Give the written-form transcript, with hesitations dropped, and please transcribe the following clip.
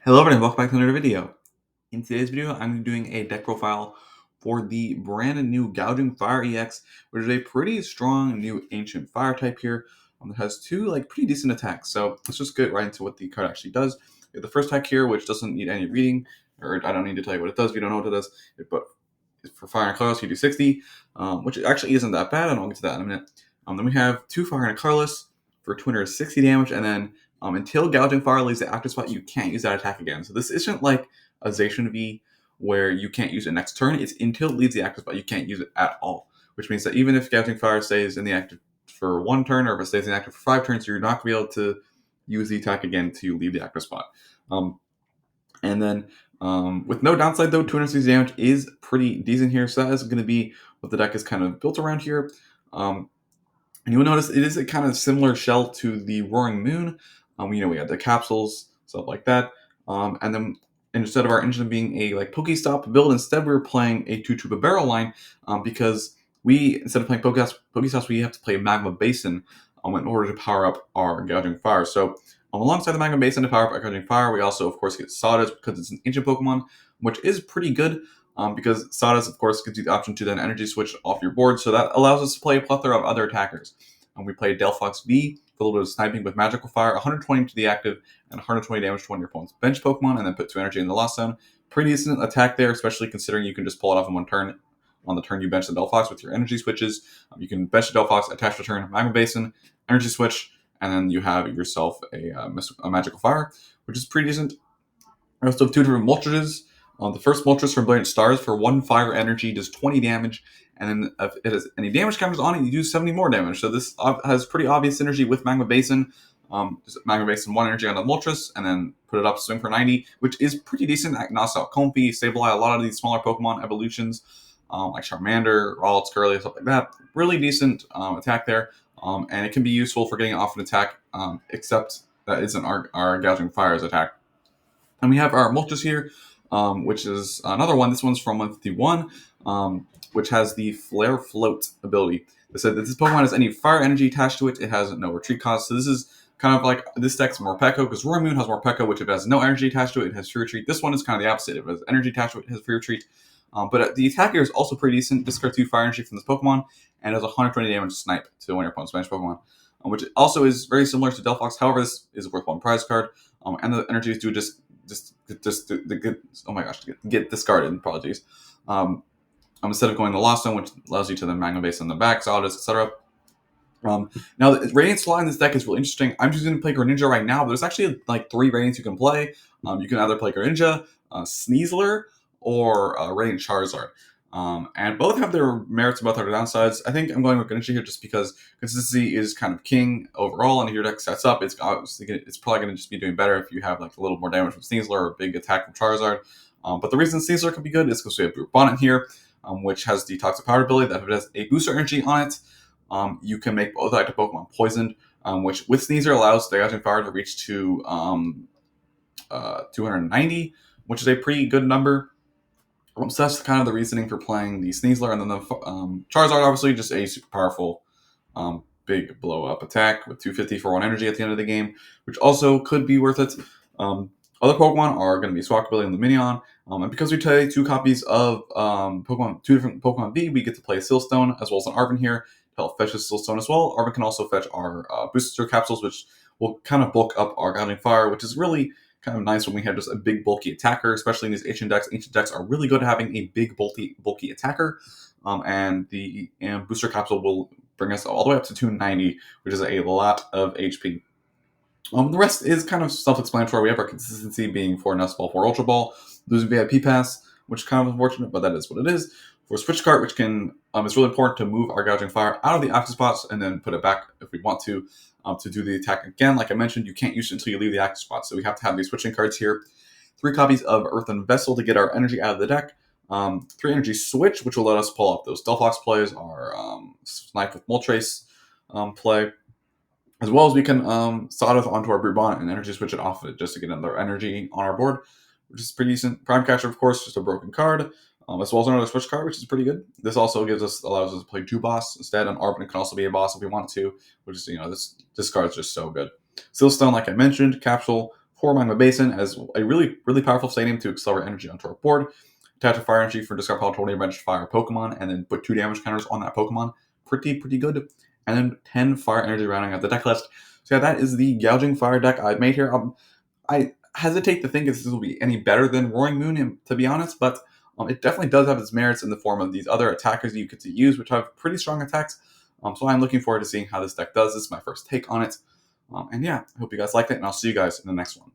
Hello everyone, welcome back to another video. In today's video, I'm doing a deck profile for the brand new Gouging Fire EX, which is a pretty strong new Ancient Fire type here. That has two pretty decent attacks. So let's just get right into what the card actually does. We have the first attack here, which doesn't need any reading, or I don't need to tell you what it does if you don't know what it does. But for Fire and Colorless, you do 60, which actually isn't that bad, and I'll get to that in a minute. Then we have two Fire and Colorless for 260 damage, and then until Gouging Fire leaves the active spot, you can't use that attack again. So this isn't like a Zacian V where you can't use it next turn. It's until it leaves the active spot, you can't use it at all. Which means that even if Gouging Fire stays in the active for one turn, or if it stays in the active for 5 turns, you're not going to be able to use the attack again to leave the active spot. And then with no downside though, 260 damage is pretty decent here. So that is going to be what the deck is kind of built around here. And you will notice it is a kind of similar shell to the Roaring Moon. We have the capsules, stuff like that. And then instead of our engine being a Pokestop build, instead we were playing a 2-Tuba barrel line because instead of playing Pokestops, we have to play Magma Basin in order to power up our Gouging Fire. So alongside the Magma Basin to power up our Gouging Fire, we also, of course, get Sada because it's an ancient Pokemon, which is pretty good. Because Sadas, of course, gives you the option to then energy switch off your board, so that allows us to play a plethora of other attackers. We play Delphox V for a little bit of sniping with Magical Fire, 120 to the active, and 120 damage to one of your opponent's bench Pokemon, and then put 2 energy in the Lost Zone. Pretty decent attack there, especially considering you can just pull it off in one turn. On the turn you bench the Delphox with your energy switches. You can bench the Delphox, attach the turn, Magma Basin, energy switch, and then you have yourself a Magical Fire, which is pretty decent. I also have 2 different Moltres. The first Moltres from Brilliant Stars for 1 fire energy does 20 damage, and then if it has any damage counters on it, you do 70 more damage. So this has pretty obvious synergy with Magma Basin. Just Magma Basin 1 energy on the Moltres, and then put it up swing for 90, which is pretty decent. Knocks out Comfey, stabilize a lot of these smaller Pokemon evolutions, like Charmander, Rowlet, Curly, stuff like that. Really decent attack there, and it can be useful for getting off an attack, except that isn't our Gouging Fire's attack. And we have our Moltres here, which is another one. This one's from 151, which has the Flare Float ability. They said that this Pokemon has any fire energy attached to it. It has no retreat cost. So this is kind of like this deck's Morpeko, because Roaring Moon has Morpeko, which if it has no energy attached to it, it has free retreat. This one is kind of the opposite. If it has energy attached to it, it has free retreat. But the attack here is also pretty decent. Discard 2 fire energy from this Pokemon, and does 120 damage snipe to one of your opponent's bench Pokemon, which also is very similar to Delphox. However, this is worth 1 prize card, and the energies do just get discarded. Apologies. Instead of going to Lost Zone, which allows you to then Magma Base on the back, Sadas, etc. Now, the Radiant slot in this deck is really interesting. I'm just going to play Greninja right now, but there's actually 3 Radiants you can play. You can either play Greninja, Sneasler, or Radiant Charizard. And both have their merits and both have their downsides. I think I'm going with Greninja here just because consistency is kind of king overall, and if your deck sets up, it's probably going to just be doing better if you have a little more damage from Sneasler or a big attack from Charizard. But the reason Sneasler could be good is because we have Bonnet here, which has the Toxic Power ability that if it has a booster energy on it, you can make both active Pokemon poisoned, which with Sneasler allows the Gouging Fire to reach to 290, which is a pretty good number. So that's kind of the reasoning for playing the Sneasler, and then the Charizard, obviously, just a super powerful, big blow-up attack with 250 for 1 energy at the end of the game, which also could be worth it. Other Pokemon are going to be Swalkability and Luminion, and because we play 2 copies of two different Pokemon V, we get to play Silstone as well as an Arven here to help fetch this Silstone as well. Arven can also fetch our Booster Capsules, which will kind of bulk up our Gouging Fire, which is really kind of nice when we have just a big bulky attacker, especially in these ancient decks. Ancient decks are really good at having a big bulky attacker, and the Booster Capsule will bring us all the way up to 290, which is a lot of HP. The rest is kind of self-explanatory. We have our consistency being 4 Nest Ball, 4 Ultra Ball, losing VIP Pass, which is kind of unfortunate, but that is what it is. For Switch Cart, which can it's really important to move our Gouging Fire out of the active spots and then put it back if we want to do the attack again. Like I mentioned, you can't use it until you leave the active spot, so we have to have these switching cards here. 3 copies of Earthen Vessel to get our energy out of the deck. 3 Energy Switch, which will let us pull up those Delphox plays, our Snipe with Moltres play, as well as we can Sada onto our Brute Bonnet and energy switch it off of it just to get another energy on our board, which is pretty decent. Prime Catcher, of course, just a broken card, as well as another switch card, which is pretty good. This also allows us to play 2 boss instead, and Arven can also be a boss if we want to, which is, this card is just so good. Silstone, like I mentioned, Capsule 4 Magma Basin as a really powerful stadium to accelerate energy onto our board. Attach a fire energy for discard power totally ranged fire Pokemon, and then put 2 damage counters on that Pokemon. Pretty good. And then 10 fire energy rounding out the deck list. So yeah, that is the Gouging Fire deck I've made here. I hesitate to think if this will be any better than Roaring Moon, to be honest, but it definitely does have its merits in the form of these other attackers you get to use, which have pretty strong attacks. So I'm looking forward to seeing how this deck does. This is my first take on it. And yeah, I hope you guys liked it, and I'll see you guys in the next one.